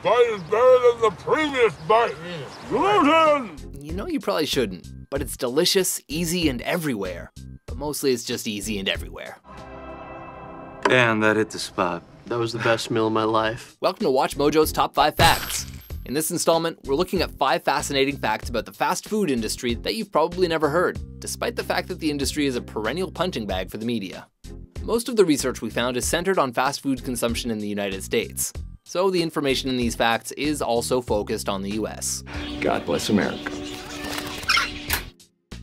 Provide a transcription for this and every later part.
bite is better than the previous bite. Gluten! You know you probably shouldn't, but it's delicious, easy, and everywhere. But mostly it's just easy and everywhere. Damn, that hit the spot. That was the best meal of my life. Welcome to Watch Mojo's Top 5 Facts. In this installment, we're looking at 5 fascinating facts about the fast food industry that you've probably never heard, despite the fact that the industry is a perennial punching bag for the media. Most of the research we found is centered on fast food consumption in the United States, so the information in these facts is also focused on the US. God bless America.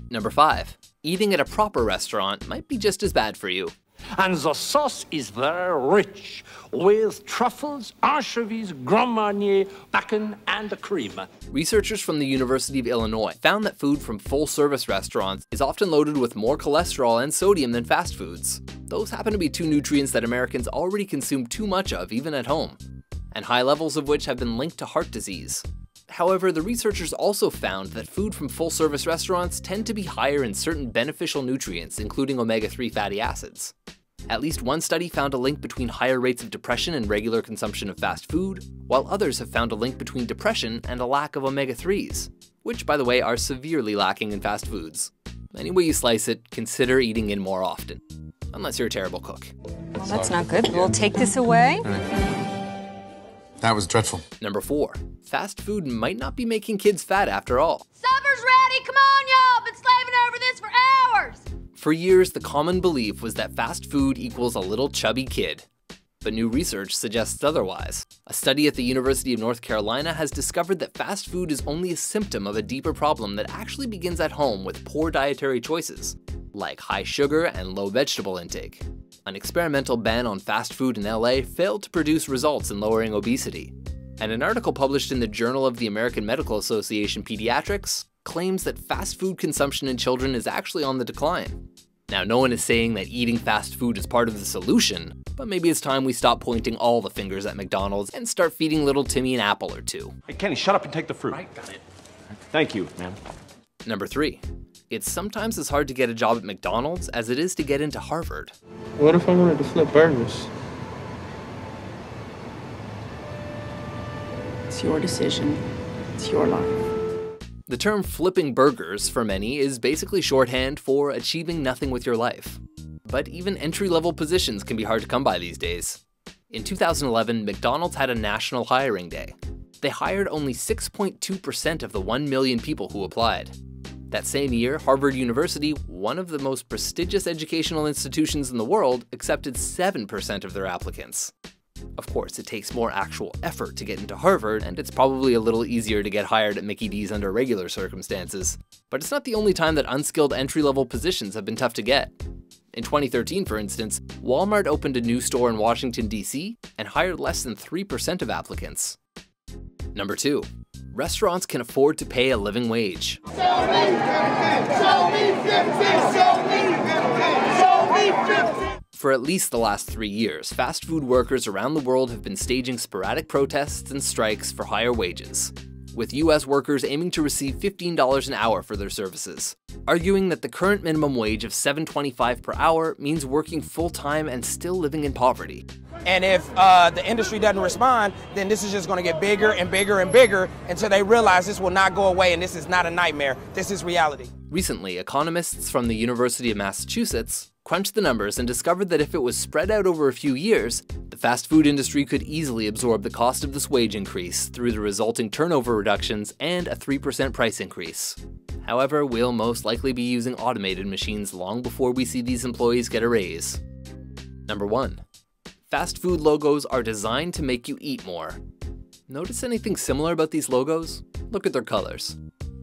Number 5. Eating at a proper restaurant might be just as bad for you. And the sauce is very rich, with truffles, anchovies, Grand Marnier, bacon, and the cream. Researchers from the University of Illinois found that food from full-service restaurants is often loaded with more cholesterol and sodium than fast foods. Those happen to be two nutrients that Americans already consume too much of, even at home, and high levels of which have been linked to heart disease. However, the researchers also found that food from full-service restaurants tend to be higher in certain beneficial nutrients, including omega-3 fatty acids. At least one study found a link between higher rates of depression and regular consumption of fast food, while others have found a link between depression and a lack of omega-3s, which, by the way, are severely lacking in fast foods. Any way you slice it, consider eating in more often, unless you're a terrible cook. Well, that's not good. We'll take this away. That was dreadful. Number 4. Fast food might not be making kids fat after all. Supper's ready! Come on, y'all! Been slaving over this for hours! For years, the common belief was that fast food equals a little chubby kid. But new research suggests otherwise. A study at the University of North Carolina has discovered that fast food is only a symptom of a deeper problem that actually begins at home with poor dietary choices, like high sugar and low vegetable intake. An experimental ban on fast food in LA failed to produce results in lowering obesity. And an article published in the Journal of the American Medical Association Pediatrics claims that fast food consumption in children is actually on the decline. Now, no one is saying that eating fast food is part of the solution, but maybe it's time we stop pointing all the fingers at McDonald's and start feeding little Timmy an apple or two. Hey, Kenny, shut up and take the fruit. Right, got it. Thank you, man. Number 3. It's sometimes as hard to get a job at McDonald's as it is to get into Harvard. What if I wanted to flip burgers? It's your decision. It's your life. The term flipping burgers for many is basically shorthand for achieving nothing with your life. But even entry-level positions can be hard to come by these days. In 2011, McDonald's had a national hiring day. They hired only 6.2% of the 1 million people who applied. That same year, Harvard University, one of the most prestigious educational institutions in the world, accepted 7% of their applicants. Of course, it takes more actual effort to get into Harvard, and it's probably a little easier to get hired at Mickey D's under regular circumstances. But it's not the only time that unskilled entry-level positions have been tough to get. In 2013, for instance, Walmart opened a new store in Washington, D.C. and hired less than 3% of applicants. Number 2. Restaurants can afford to pay a living wage. Show me 50! For at least the last 3 years, fast food workers around the world have been staging sporadic protests and strikes for higher wages, with US workers aiming to receive $15 an hour for their services, arguing that the current minimum wage of $7.25 per hour means working full-time and still living in poverty. And if the industry doesn't respond, then this is just going to get bigger and bigger and bigger until they realize this will not go away and this is not a nightmare, this is reality. Recently, economists from the University of Massachusetts crunched the numbers and discovered that if it was spread out over a few years, the fast food industry could easily absorb the cost of this wage increase through the resulting turnover reductions and a 3% price increase. However, we'll most likely be using automated machines long before we see these employees get a raise. Number 1. Fast food logos are designed to make you eat more. Notice anything similar about these logos? Look at their colors.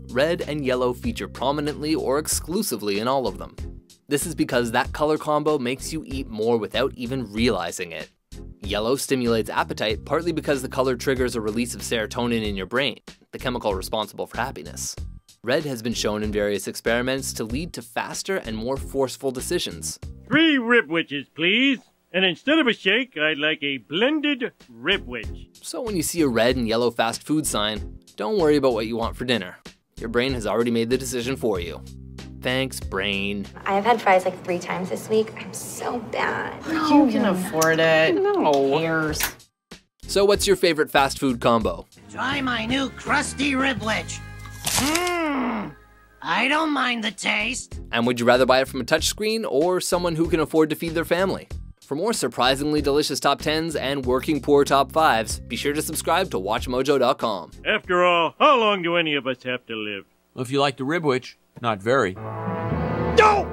Red and yellow feature prominently or exclusively in all of them. This is because that color combo makes you eat more without even realizing it. Yellow stimulates appetite partly because the color triggers a release of serotonin in your brain, the chemical responsible for happiness. Red has been shown in various experiments to lead to faster and more forceful decisions. 3 ribwitches, please. And instead of a shake, I'd like a blended ribwitch. So when you see a red and yellow fast food sign, don't worry about what you want for dinner. Your brain has already made the decision for you. Thanks, brain. I've had fries like 3 times this week. I'm so bad. You can afford it. No. Cares. So what's your favorite fast food combo? Try my new crusty ribwich. I don't mind the taste. And would you rather buy it from a touchscreen or someone who can afford to feed their family? For more surprisingly delicious top 10s and working poor top 5s, be sure to subscribe to WatchMojo.com. After all, how long do any of us have to live? Well, if you like the ribwich, not very. No!